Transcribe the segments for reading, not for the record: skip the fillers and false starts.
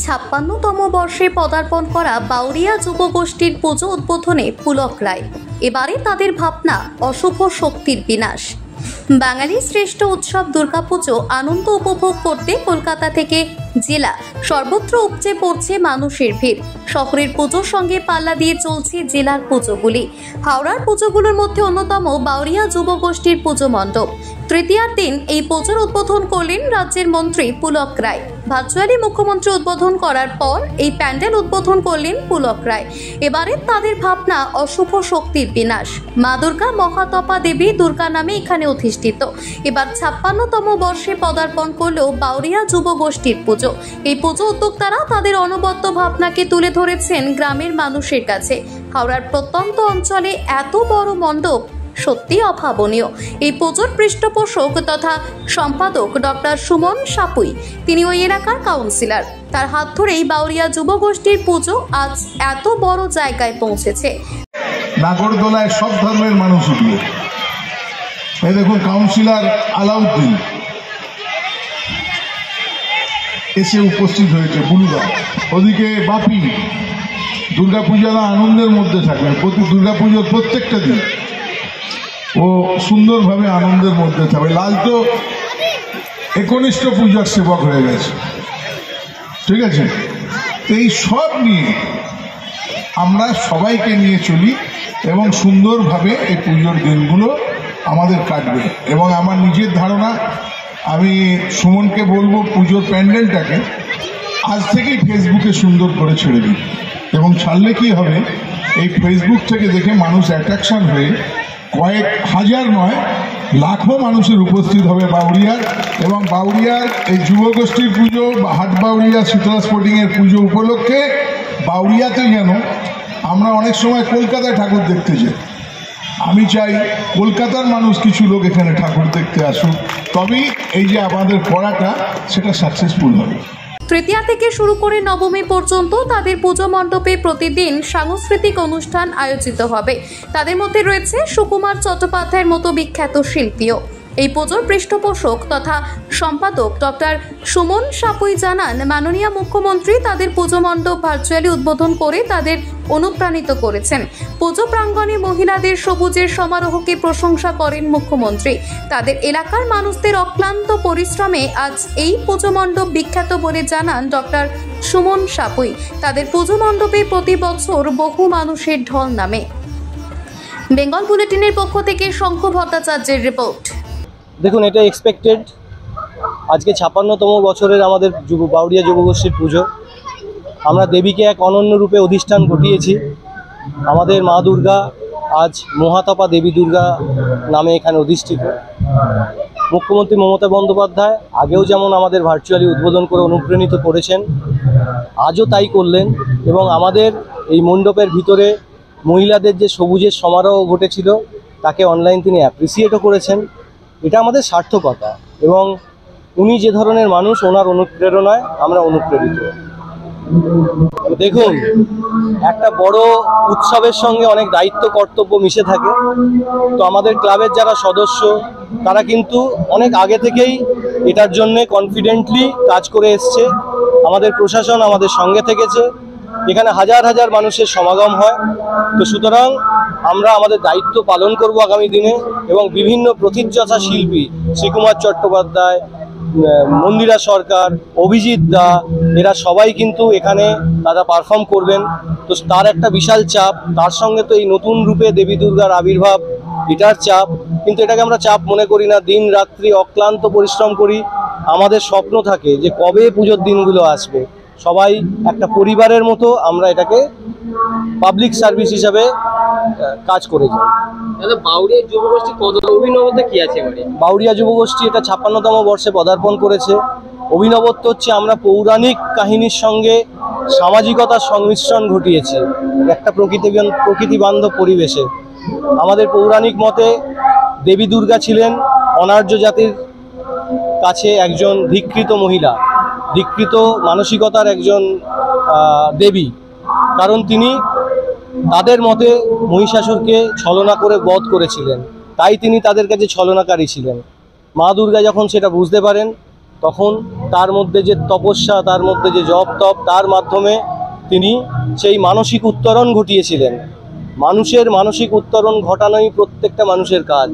56তম বর্ষে পদার্পণ করা বাউরিয়া যুবগোষ্ঠীর পুজো উদ্বোধনে পুলক রায়। এবারে তাদের ভাবনা অশুভ শক্তির বিনাশ। বাঙালির শ্রেষ্ঠ উৎসব দুর্গাপুজো আনন্দ উপভোগ করতে কলকাতা থেকে জেলা সর্বত্র উপচে পড়ছে মানুষের ভিড়। শহরের পুজোর সঙ্গে পাল্লা দিয়ে চলছে জেলার পুজোগুলি। হাওড়ার পুজোগুলোর মধ্যে অন্যতম বাউরিয়া যুবগোষ্ঠীর পুজো মণ্ডপ। তৃতীয়ার দিন এই পুজোর উদ্বোধন করলেন রাজ্যের মন্ত্রী পুলক রায়। ভার্চুয়ালি মুখ্যমন্ত্রী উদ্বোধন করার পর এই প্যান্ডেল উদ্বোধন করলেন পুলক রায়। এবারে তাদের ভাবনা অশুভ শক্তির বিনাশ। মা দুর্গা মহাতপা দেবী দুর্গা নামে এখানে অধিষ্ঠিত। এবার 56তম বর্ষে পদার্পণ করলেও বাউরিয়া যুবগোষ্ঠীর পুজো। এই পুজো উদ্যোক্তারা তাদের অনবদ্য ভাবনাকে তুলে ধরেছেন গ্রামের মানুষের কাছে। হাওড়ার প্রত্যন্ত অঞ্চলে এত বড় মণ্ডপ সত্যি অভাবনীয়। এই পুজোর পৃষ্ঠপোষক তথা সম্পাদক ডক্টর সুমন সাপুই, তিনি ওই এলাকার কাউন্সিলর। তার হাত ধরেই বাউরিয়া যুবগোষ্ঠীর পুজো আজ এত বড় জায়গায় পৌঁছেছে। নাগরদোলায় সব ধর্মের মানুষ উঠবে। এই দেখুন কাউন্সিলর আলাউদ্দিন এসে উপস্থিত হয়েছে বুলগা। ওদিকে বাপি দুর্গাপূজারা আনন্দের মধ্যে থাকবে। প্রতি দুর্গাপুজোর প্রত্যেকটা দিন ও সুন্দরভাবে আনন্দের মধ্যে থাকবে। লাল তো একনিষ্ঠ পূজার সেবক হয়ে গেছে, ঠিক আছে। এই সব নিয়ে আমরা সবাইকে নিয়ে চলি এবং সুন্দরভাবে এই পুজোর দিনগুলো আমাদের কাটবে। এবং আমার নিজের ধারণা, আমি সুমনকে বলবো পুজোর প্যান্ডেলটাকে আজ থেকেই ফেসবুকে সুন্দর করে ছেড়ে দিই। এবং ছাড়লে কি হবে, এই ফেসবুক থেকে দেখে মানুষ অ্যাট্রাকশন হয়ে কয়েক হাজার নয় লাখো মানুষের উপস্থিত হবে বাউরিয়ার। এবং বাউরিয়ার এই যুবগোষ্ঠীর পুজো, হাট বাউরিয়া শীতলা স্পোর্টিংয়ের পুজো উপলক্ষে বাউরিয়াতে যেন আমরা অনেক সময় কলকাতায় ঠাকুর দেখতে যাই। আমি চাই কলকাতার মানুষ কিছু লোক এখানে ঠাকুর দেখতে আসুক, তবেই এই যে আমাদের পড়াটা সেটা সাকসেসফুল হবে। তৃতীয়া থেকে শুরু করে নবমী পর্যন্ত তাদের পুজো মণ্ডপে প্রতিদিন সাংস্কৃতিক অনুষ্ঠান আয়োজিত হবে। তাদের মধ্যে রয়েছে সুকুমার চট্টোপাধ্যায়ের মতো বিখ্যাত শিল্পীও। এই পুজোর পৃষ্ঠপোষক তথা সম্পাদক ডক্টর সুমন সাপুই জানান, মাননীয় মুখ্যমন্ত্রী তাদের পুজো মণ্ডপ ভার্চুয়ালি উদ্বোধন করে তাদের অনুপ্রাণিত করেছেন। পুজো প্রাঙ্গণে মহিলাদের সবুজের সমারোহকে প্রশংসা করেন মুখ্যমন্ত্রী। তাদের এলাকার মানুষদের অক্লান্ত পরিশ্রমে আজ এই পুজো মণ্ডপ বিখ্যাত বলে জানান ডক্টর সুমন সাপুই। তাদের পুজো মণ্ডপে প্রতি বছর বহু মানুষের ঢল নামে। বেঙ্গল বুলেটিনের পক্ষ থেকে শঙ্খ ভট্টাচার্যের রিপোর্ট। দেখুন, এটা এক্সপেক্টেড। আজকে 56তম বছরের আমাদের বাউরিয়া যুবগোষ্ঠীর পুজো। আমরা দেবীকে এক অনন্য রূপে অধিষ্ঠান ঘটিয়েছি। আমাদের মা দুর্গা আজ মহাতপা দেবী দুর্গা নামে এখানে অধিষ্ঠিত। মুখ্যমন্ত্রী মমতা বন্দ্যোপাধ্যায় আগেও যেমন আমাদের ভার্চুয়ালি উদ্বোধন করে অনুপ্রাণিত করেছেন, আজও তাই করলেন। এবং আমাদের এই মণ্ডপের ভিতরে মহিলাদের যে সবুজের সমারোহ ঘটেছিল তাকে অনলাইন তিনি অ্যাপ্রিসিয়েটও করেছেন। এটা আমাদের সার্থকতা এবং উনি যে ধরনের মানুষ, ওনার অনুপ্রেরণায় আমরা অনুপ্রেরিত। দেখুন, একটা বড় উৎসবের সঙ্গে অনেক দায়িত্ব কর্তব্য মিশে থাকে। তো আমাদের ক্লাবের যারা সদস্য তারা কিন্তু অনেক আগে থেকেই এটার জন্যে কনফিডেন্টলি কাজ করে এসছে। আমাদের প্রশাসন আমাদের সঙ্গে থেকেছে। এখানে হাজার হাজার মানুষের সমাগম হয়। তো সুতরাং আমরা আমাদের দায়িত্ব পালন করব আগামী দিনে। এবং বিভিন্ন প্রতিষ্ঠাতা শিল্পী শ্রীকুমার চট্টোপাধ্যায়, মন্দিরা সরকার, অভিজিৎ দা, এরা সবাই কিন্তু এখানে তারা পারফর্ম করবেন। তো তার একটা বিশাল চাপ, তার সঙ্গে তো এই নতুন রূপে দেবী দুর্গার আবির্ভাব, এটার চাপ। কিন্তু এটাকে আমরা চাপ মনে করি না। দিন রাত্রি অক্লান্ত পরিশ্রম করি। আমাদের স্বপ্ন থাকে যে কবে পুজোর দিনগুলো আসবে। সবাই একটা পরিবারের মতো আমরা এটাকে পাবলিক সার্ভিস হিসাবে কাজ করে যাই। বাউরিয়া যুবগোষ্ঠী কত অভিনবতা কি আছে? বাউরিয়া যুবগোষ্ঠী এটা 56তম বর্ষে পদার্পণ করেছে। অভিনবত্ব হচ্ছে আমরা পৌরাণিক কাহিনীর সঙ্গে সামাজিকতার সংমিশ্রণ ঘটিয়েছি একটা প্রকৃতি বান্ধব পরিবেশে। আমাদের পৌরাণিক মতে দেবী দুর্গা ছিলেন অনার্য জাতির কাছে একজন ধিকৃত মহিলা, ধিকৃত মানসিকতার একজন দেবী। কারণ তিনি তাদের মতে মহিষাসুরকে ছলনা করে বধ করেছিলেন, তাই তিনি তাদের কাছে ছলনাকারী ছিলেন। মা দুর্গা যখন সেটা বুঝতে পারেন তখন তার মধ্যে যে তপস্যা, তার মধ্যে যে জপ তপ, তার মাধ্যমে তিনি সেই মানসিক উত্তরণ ঘটিয়েছিলেন। মানুষের মানসিক উত্তরণ ঘটানোই প্রত্যেকটা মানুষের কাজ।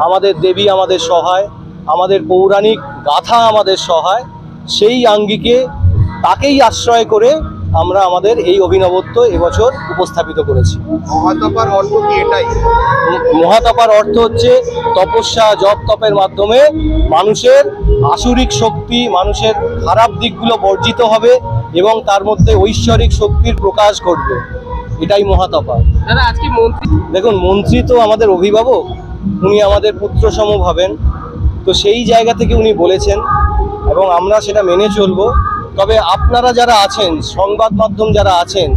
আমাদের দেবী আমাদের সহায়, আমাদের পৌরাণিক গাথা আমাদের সহায়। সেই আঙ্গিকে তাকেই আশ্রয় করে আমরা আমাদের এই অভিনবত্ব এবছর উপস্থাপিত করেছি। মহাতপার অর্থ কি এটাই? মহাতপার অর্থ হচ্ছে তপস্যা, জপ তপের মাধ্যমে মানুষের আসুরিক শক্তি, মানুষের খারাপ দিকগুলো বর্জিত হবে এবং তার মধ্যে ঐশ্বরিক শক্তির প্রকাশ ঘটবে। এটাই মহাতপা। দাদা আজকে মন্ত্রী দেখুন, মন্ত্রী তো আমাদের অভিভাবক, উনি আমাদের পুত্র সম ভাবেন, তো সেই জায়গা থেকে উনি বলেছেন এবং আমরা সেটা মেনে চলবো। তবে আপনারা যারা আছেন, সংবাদ মাধ্যম যারা আছেন,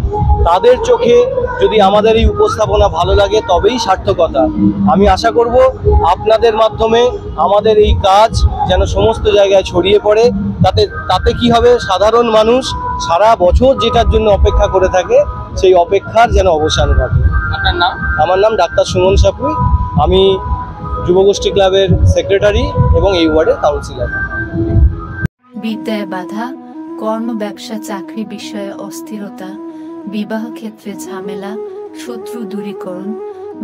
তাদের চোখে যদি আমাদের এই উপস্থাপনা ভালো লাগে তবেই সার্থকতা। আমি আশা করব আপনাদের মাধ্যমে আমাদের এই কাজ যেন সমস্ত জায়গায় ছড়িয়ে পড়ে। তাতে কি হবে, সাধারণ মানুষ সারা বছর যেটার জন্য অপেক্ষা করে থাকে সেই অপেক্ষার যেন অবসান ঘটে। আপনার নাম? আমার নাম ডাক্তার সুমন সাপুই, আমি যুবগোষ্ঠী ক্লাবের সেক্রেটারি এবং এই ওয়ার্ডের কাউন্সিলর। বিদ্যায় বাধা, কর্ম ব্যবসা চাকরি বিষয়ে অস্থিরতা, বিবাহ ক্ষেত্রে ঝামেলা, শত্রু দূরীকরণ,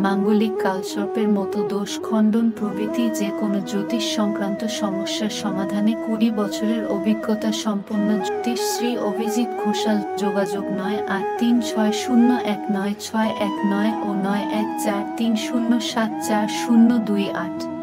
মাঙ্গলিক কালসর্পের মতো দোষ খণ্ডন প্রভৃতি যে কোনো জ্যোতিষ সংক্রান্ত সমস্যার সমাধানে 20 বছরের অভিজ্ঞতা সম্পন্ন জ্যোতিষ শ্রী অভিজিৎ ঘোষাল। যোগাযোগ 9836019619 ও 9143074028।